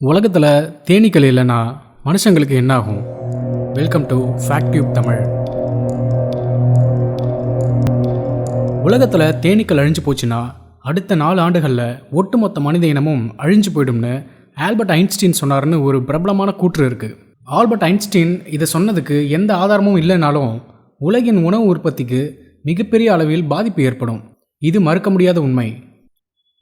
உலகத்தில் தேனீக்கள் இல்லைன்னா மனுஷங்களுக்கு என்ன ஆகும்? Welcome to fact tube Tamil. உலகத்தில் தேனீக்கள் அழிஞ்சு போச்சுன்னா அடுத்த 4 ஆண்டுகளில் ஒட்டுமொத்த மனித இனமும் அழிஞ்சு போயிடும்னு ஆல்பர்ட் ஐன்ஸ்டீன் சொன்னார்னு ஒரு பிரபலமான கூற்று இருக்குது. ஆல்பர்ட் ஐன்ஸ்டீன் இதை சொன்னதுக்கு எந்த ஆதாரமும் இல்லைனாலும் உலகின் உணவு உற்பத்திக்கு மிகப்பெரிய அளவில் பாதிப்பு ஏற்படும். இது மறுக்க முடியாத உண்மை.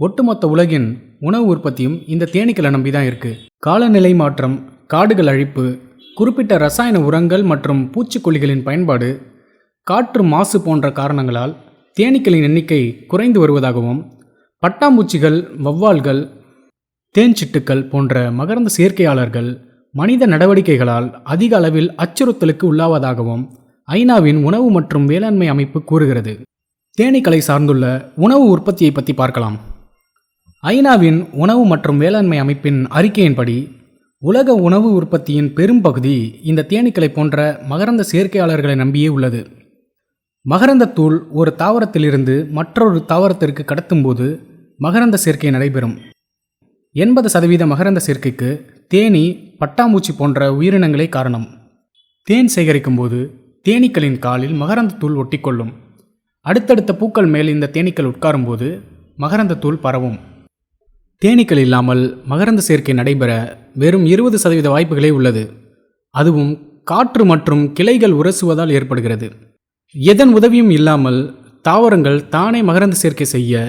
ஒட்டுமொத்த உலகின் உணவு உற்பத்தியும் இந்த தேனீக்களை நம்பி தான் இருக்குது. காலநிலை மாற்றம், காடுகள் அழிப்பு, குறிப்பிட்ட ரசாயன உரங்கள் மற்றும் பூச்சிக்கொல்லிகளின் பயன்பாடு, காற்று மாசு போன்ற காரணங்களால் தேனீக்களின் எண்ணிக்கை குறைந்து வருவதாகவும், பட்டாம்பூச்சிகள், வௌவால்கள், தேன்சிட்டுக்கள் போன்ற மகரந்த சேர்க்கையாளர்கள் மனித நடவடிக்கைகளால் அதிக அளவில் அச்சுறுத்தலுக்கு உள்ளாவதாகவும் ஐநாவின் உணவு மற்றும் வேளாண்மை அமைப்பு கூறுகிறது. தேனீக்களை சார்ந்துள்ள உணவு உற்பத்தியை பற்றி பார்க்கலாம். ஐநாவின் உணவு மற்றும் வேளாண்மை அமைப்பின் அறிக்கையின்படி உலக உணவு உற்பத்தியின் பெரும்பகுதி இந்த தேனீக்களை போன்ற மகரந்த சேர்க்கையாளர்களை நம்பியே உள்ளது. மகரந்த தூள் ஒரு தாவரத்திலிருந்து மற்றொரு தாவரத்திற்கு கடத்தும்போது மகரந்த சேர்க்கை நடைபெறும். 80% மகரந்த சேர்க்கைக்கு தேனீ, பட்டாம்பூச்சி போன்ற உயிரினங்களே காரணம். தேன் சேகரிக்கும் போது தேனீக்களின் காலில் மகரந்த தூள் ஒட்டிக்கொள்ளும். அடுத்தடுத்த பூக்கள் மேல் இந்த தேனீக்கள் உட்காரும்போது மகரந்த தூள் பரவும். தேனீக்கள் இல்லாமல் மகரந்த சேர்க்கை நடைபெற வெறும் 20% வாய்ப்புகளே உள்ளது. அதுவும் காற்று மற்றும் கிளைகள் உரசுவதால் ஏற்படுகிறது. எதன் உதவியும் இல்லாமல் தாவரங்கள் தானே மகரந்த சேர்க்கை செய்ய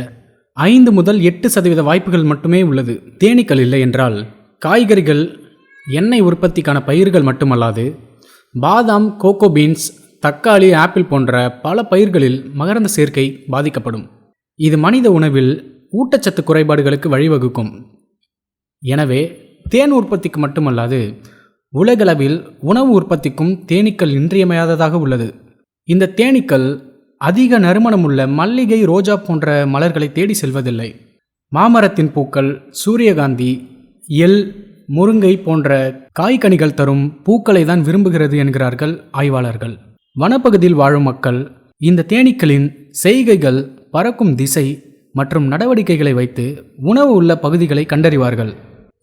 5 முதல் 8% வாய்ப்புகள் மட்டுமே உள்ளது. தேனீக்கள் இல்லை என்றால் காய்கறிகள், எண்ணெய் உற்பத்திக்கான பயிர்கள் மட்டுமல்லாது பாதாம், கோகோ பீன்ஸ், தக்காளி, ஆப்பிள் போன்ற பல பயிர்களில் மகரந்த சேர்க்கை பாதிக்கப்படும். இது மனித உணவில் ஊட்டச்சத்து குறைபாடுகளுக்கு வழிவகுக்கும். எனவே தேன் உற்பத்திக்கு மட்டுமல்லாது உலகளவில் உணவு உற்பத்திக்கும் தேனீக்கள் இன்றியமையாததாக உள்ளது. இந்த தேனீக்கள் அதிக நறுமணமுள்ள மல்லிகை, ரோஜா போன்ற மலர்களை தேடி செல்வதில்லை. மாமரத்தின் பூக்கள், சூரியகாந்தி, எள், முருங்கை போன்ற காய்கனிகள் தரும் பூக்களை தான் விரும்புகிறது என்கிறார்கள் ஆய்வாளர்கள். வனப்பகுதியில் வாழும் மக்கள் இந்த தேனீக்களின் செய்கைகள், பறக்கும் திசை மற்றும் நடவடிக்கைகளை வைத்து உணவு உள்ள பகுதிகளை கண்டறிவார்கள்.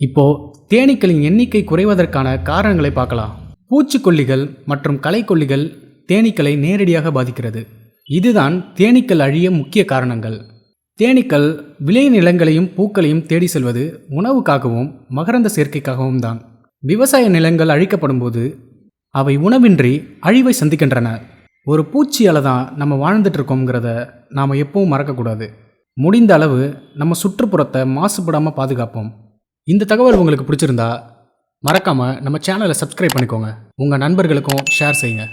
இப்போ தேனீக்களின் எண்ணிக்கை குறைவதற்கான காரணங்களை பார்க்கலாம். பூச்சிக்கொல்லிகள் மற்றும் களைக்கொல்லிகள் தேனீக்களை நேரடியாக பாதிக்கிறது. இதுதான் தேனீக்கள் அழிய முக்கிய காரணங்கள். தேனீக்கள் விளைநிலங்களையும் பூக்களையும் தேடி செல்வது உணவுக்காகவும் மகரந்த சேர்க்கைக்காகவும் தான். விவசாய நிலங்கள் அழிக்கப்படும் போது அவை உணவின்றி அழிவை சந்திக்கின்றன. ஒரு பூச்சியால் தான் நம்ம வாழ்ந்துட்டு இருக்கோங்கிறத நாம் எப்பவும் மறக்கக்கூடாது. முடிந்த அளவு நம்ம சுற்றுப்புறத்தை மாசுபடாமல் பாதுகாப்போம். இந்த தகவல் உங்களுக்கு பிடிச்சிருந்தா மறக்காமல் நம்ம சேனலை சப்ஸ்கிரைப் பண்ணிக்கோங்க. உங்கள் நண்பர்களுக்கும் ஷேர் செய்யுங்க.